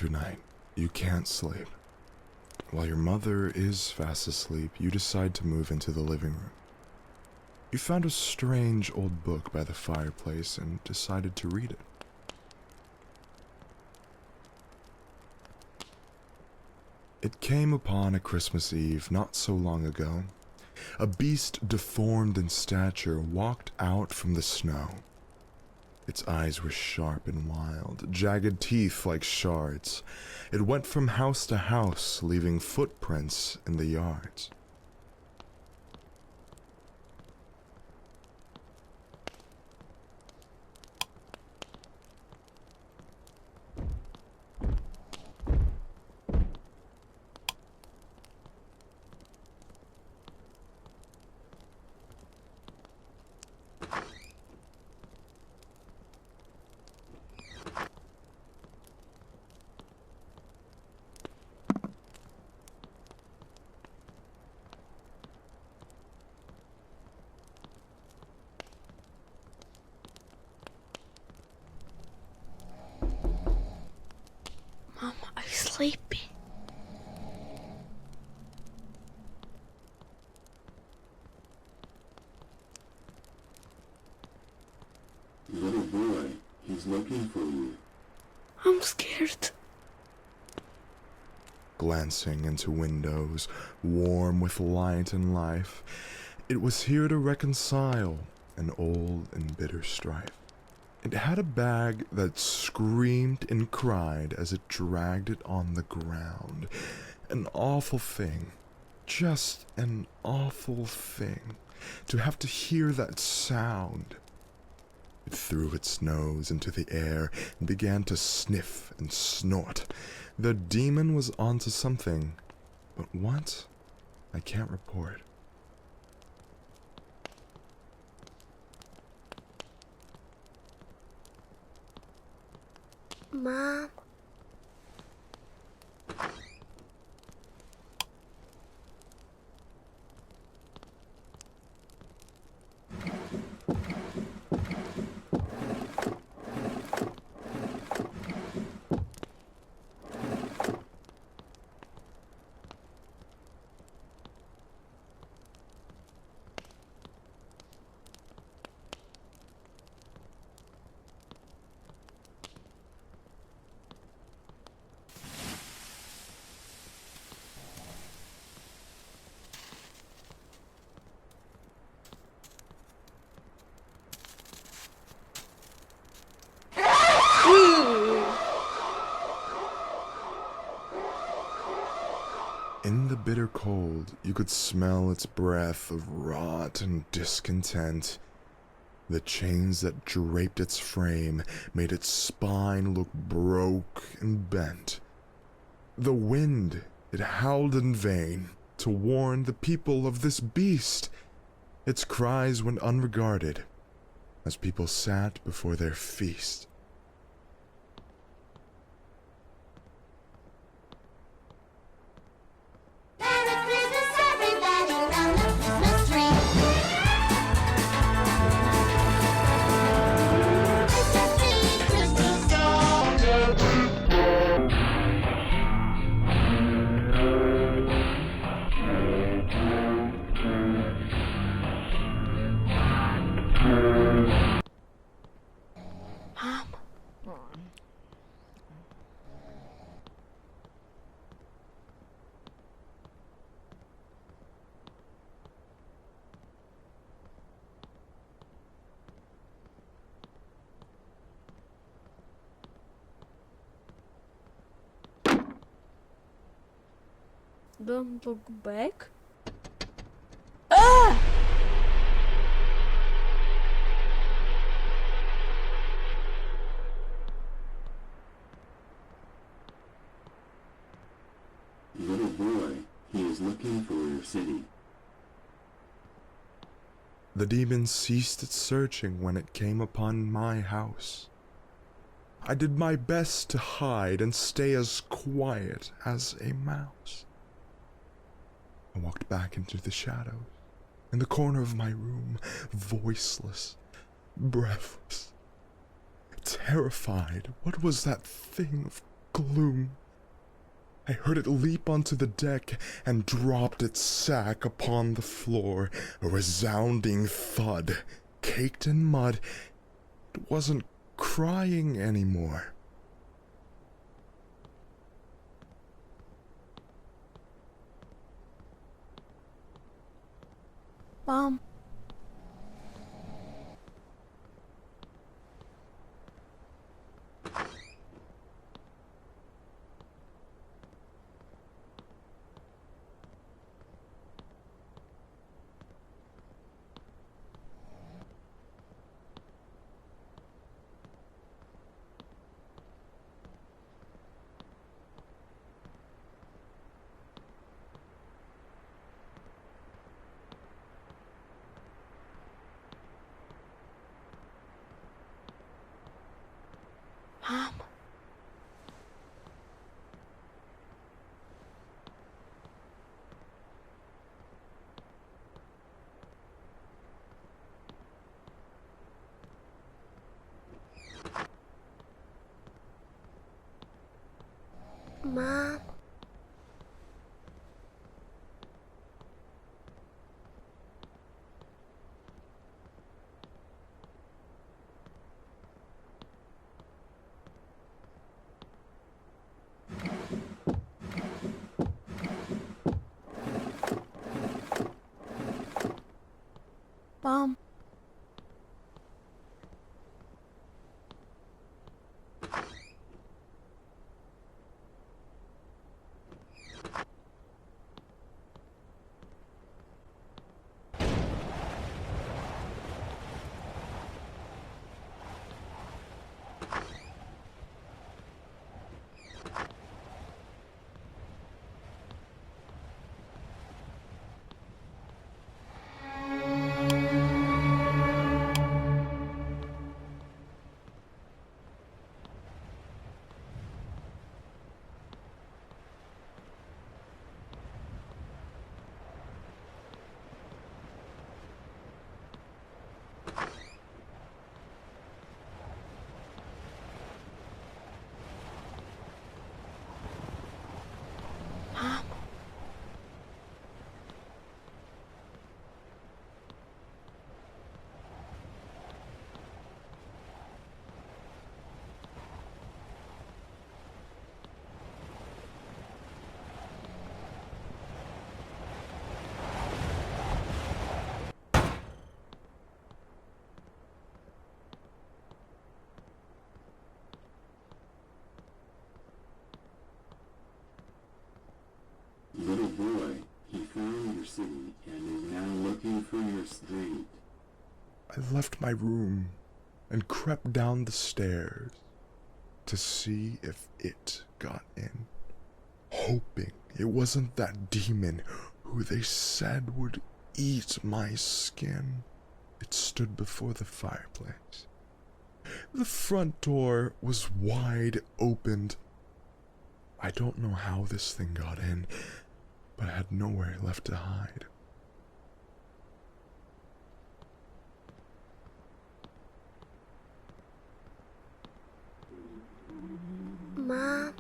winter night. You can't sleep. While your mother is fast asleep, you decide to move into the living room. You found a strange old book by the fireplace and decided to read it. It came upon a Christmas Eve not so long ago. A beast deformed in stature walked out from the snow. Its eyes were sharp and wild, jagged teeth like shards. It went from house to house, leaving footprints in the yards. Mom, are you sleepy? Little boy, he's looking for you. I'm scared. Glancing into windows, warm with light and life, it was here to reconcile an old and bitter strife. It had a bag that screamed and cried as it dragged it on the ground. An awful thing, just an awful thing, to have to hear that sound. It threw its nose into the air and began to sniff and snort. The demon was onto something, but what? I can't report. Mom. In the bitter cold, you could smell its breath of rot and discontent. The chains that draped its frame made its spine look broke and bent. The wind, it howled in vain to warn the people of this beast. Its cries went unregarded as people sat before their feast. Don't look back. Ah! Little boy, he is looking for your city. The demon ceased its searching when it came upon my house. I did my best to hide and stay as quiet as a mouse. I walked back into the shadows, in the corner of my room, voiceless, breathless, terrified. What was that thing of gloom. I heard it leap onto the deck and dropped its sack upon the floor, a resounding thud. Caked in mud, it wasn't crying anymore. Mom. Mom. Mom. Mom. Mom. Little boy, he found your city and is now looking for your street. I left my room and crept down the stairs to see if it got in, hoping it wasn't that demon who they said would eat my skin. It stood before the fireplace. The front door was wide opened. I don't know how this thing got in, but I had nowhere left to hide. Mom.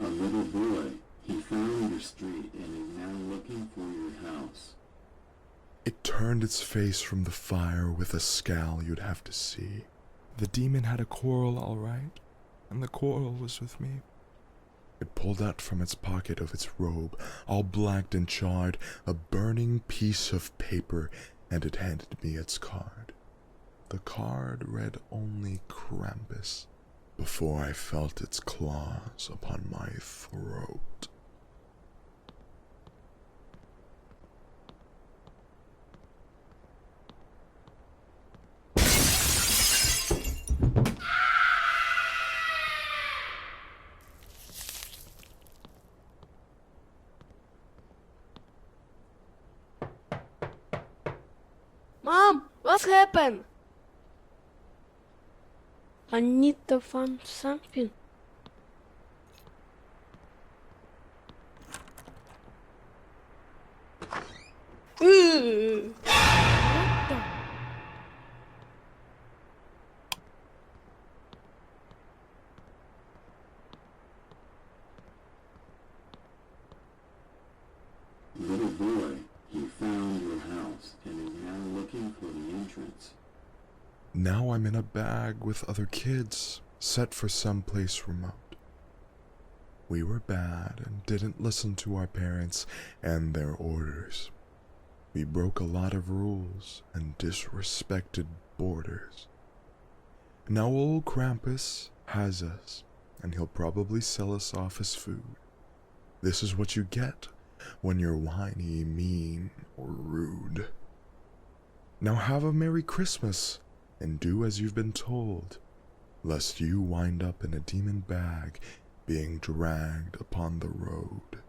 A little boy, he found your street and is now looking for your house. It turned its face from the fire with a scowl you'd have to see. The demon had a quarrel, all right, and the quarrel was with me. It pulled out from its pocket of its robe, all blacked and charred, a burning piece of paper, and it handed me its card. The card read only Krampus before I felt its claws upon my throat. Mom, what's happened? I need to find something. What the? Little boy, he found your house and is now looking for the entrance. Now I'm in a bag with other kids, set for someplace remote. We were bad and didn't listen to our parents and their orders. We broke a lot of rules and disrespected borders. Now old Krampus has us, and he'll probably sell us off as food. This is what you get when you're whiny, mean, or rude. Now have a Merry Christmas, and do as you've been told, lest you wind up in a demon bag being dragged upon the road.